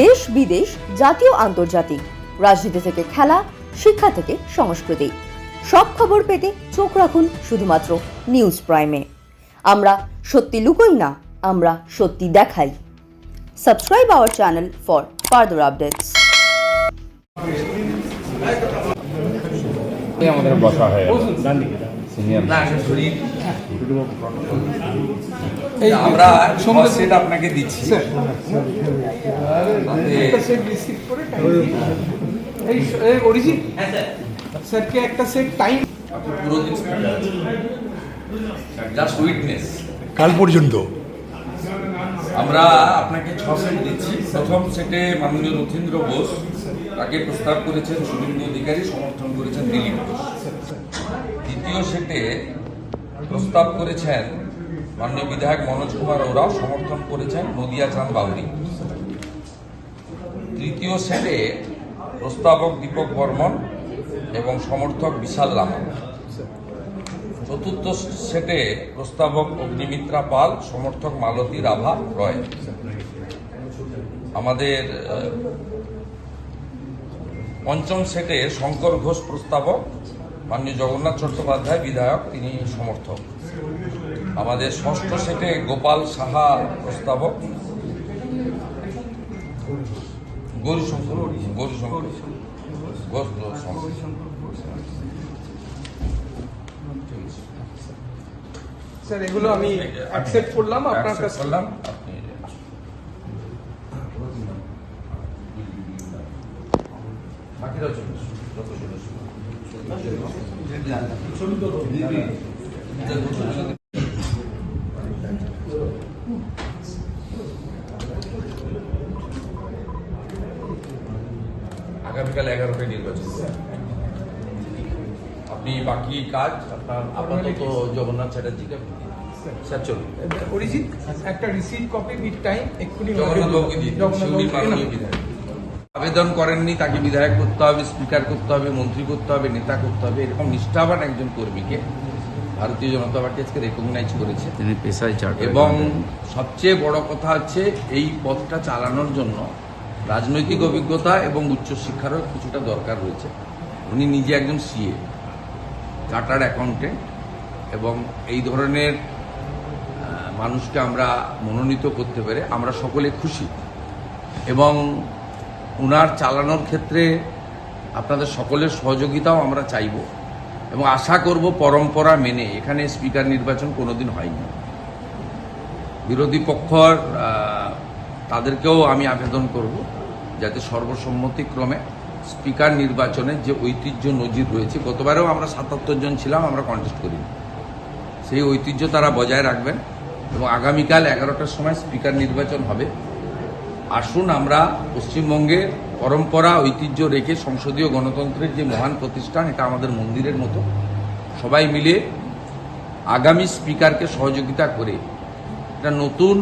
দেশ বিদেশ, জাতীয় আন্তর্জাতিক, রাজনীতি থেকে খেলা, শিক্ষা থেকে সংস্কৃতি, সব খবর পেতে চোখ রাখুন শুধুমাত্র নিউজ প্রাইমে। আমরা সত্যি লুকোই না, আমরা সত্যি দেখাই। Subscribe our channel for further updates. আমাদের বসা হয়ে সিনিয়র আমরা সেট আপনাকে দিচ্ছি। স্যারকে একটা সেট টাইম জাস্ট উইটনেস কাল পর্যন্ত আমরা আপনাকে 6 সেট দিচ্ছি। প্রথম সেটে মাননীয় রথীন্দ্র বোস, তাকে প্রস্তাব করেছেন শুভেন্দু অধিকারী, সমর্থন করেছেন দিলীপ ঘোষ। দ্বিতীয় সেটে প্রস্তাব করেছেন মাননীয় বিধায়ক মনোজ কুমার ওরাও, সমর্থন করেছেন নদিয়া চাঁদ বাউরি। তৃতীয় সেটে প্রস্তাবক দীপক বর্মন এবং সমর্থক বিশাল লামা। চতুর্থ সেটে প্রস্তাবক অগ্নিমিত্রা পাল, সমর্থক মালতী রাভা রয়। আমাদের পঞ্চম সেটে শঙ্কর ঘোষ প্রস্তাবক, মাননীয় জগন্নাথ চট্টোপাধ্যায় বিধায়ক, তিনি সমর্থক। আমাদের ষষ্ঠ সেটে গোপাল সাহা প্রস্তাবক, গৌরীশঙ্কর স্যার এগুলো আমি অ্যাকসেপ্ট করলাম আপনার কাছে। করলাম আপনি বাকিরা চলুন, যত আগামীকাল 11টায় নির্বাচন। আপনি বাকি কাজ আপনার আপাতত জগন্নাথ চ্যাটার্জিকে স্যার চলুন। অরিজিৎ একটা রিসিট কপি উইথ টাইম এক্ষুনি জগন্নাথবাবুকে দিন। আবেদন করেননি তাকে বিধায়ক করতে হবে, স্পিকার করতে হবে, মন্ত্রী করতে হবে, নেতা করতে হবে, এরকম নিষ্ঠাবান একজন কর্মীকে ভারতীয় জনতা পার্টি আজকে রেকগনাইজ করেছে। তিনি পেশায় এবং সবচেয়ে বড় কথা হচ্ছে এই পথটা চালানোর জন্য রাজনৈতিক অভিজ্ঞতা এবং উচ্চশিক্ষারও কিছুটা দরকার রয়েছে। উনি নিজে একজন সিএ, চার্টার্ড অ্যাকাউন্টেন্ট, এবং এই ধরনের মানুষকে আমরা মনোনীত করতে পেরে আমরা সকলে খুশি। এবং উনার চালানোর ক্ষেত্রে আপনাদের সকলের সহযোগিতাও আমরা চাইব এবং আশা করব পরম্পরা মেনে। এখানে স্পিকার নির্বাচন কোনোদিন হয়নি। বিরোধী পক্ষর তাদেরকেও আমি আবেদন করব যাতে সর্বসম্মতিক্রমে স্পিকার নির্বাচনের যে ঐতিহ্য নজির রয়েছে, গতবারেও আমরা 77 জন ছিলাম, আমরা কন্টেস্ট করিনি, সেই ঐতিহ্য তারা বজায় রাখবেন এবং আগামীকাল 11টার সময় স্পিকার নির্বাচন হবে। আসুন আমরা পশ্চিমবঙ্গের পরম্পরা ঐতিহ্য রেখে সংসদীয় গণতন্ত্রের যে মহান প্রতিষ্ঠান, এটা আমাদের মন্দিরের মতো, সবাই মিলে আগামী স্পিকারকে সহযোগিতা করে একটা নতুন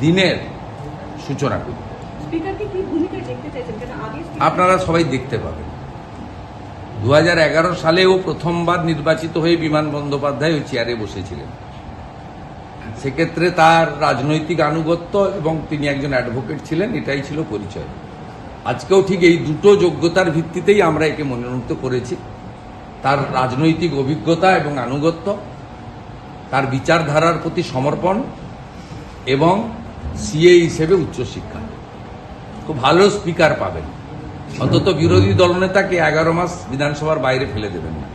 দিনের সূচনা করি। আপনারা সবাই দেখতে পাবেন। 2011 সালেও প্রথমবার নির্বাচিত হয়ে বিমান বন্দ্যোপাধ্যায় ওই চেয়ারে বসেছিলেন। সেক্ষেত্রে তার রাজনৈতিক আনুগত্য এবং তিনি একজন অ্যাডভোকেট ছিলেন, এটাই ছিল পরিচয়। আজকেও ঠিক এই দুটো যোগ্যতার ভিত্তিতেই আমরা একে মনোনীত করেছি। তার রাজনৈতিক অভিজ্ঞতা এবং আনুগত্য, তার বিচারধারার প্রতি সমর্পণ এবং সিএ হিসেবে উচ্চশিক্ষা। খুব ভালো স্পিকার পাবেন। অন্তত বিরোধী দলনেতাকে 11 মাস বিধানসভার বাইরে ফেলে দেবেন না।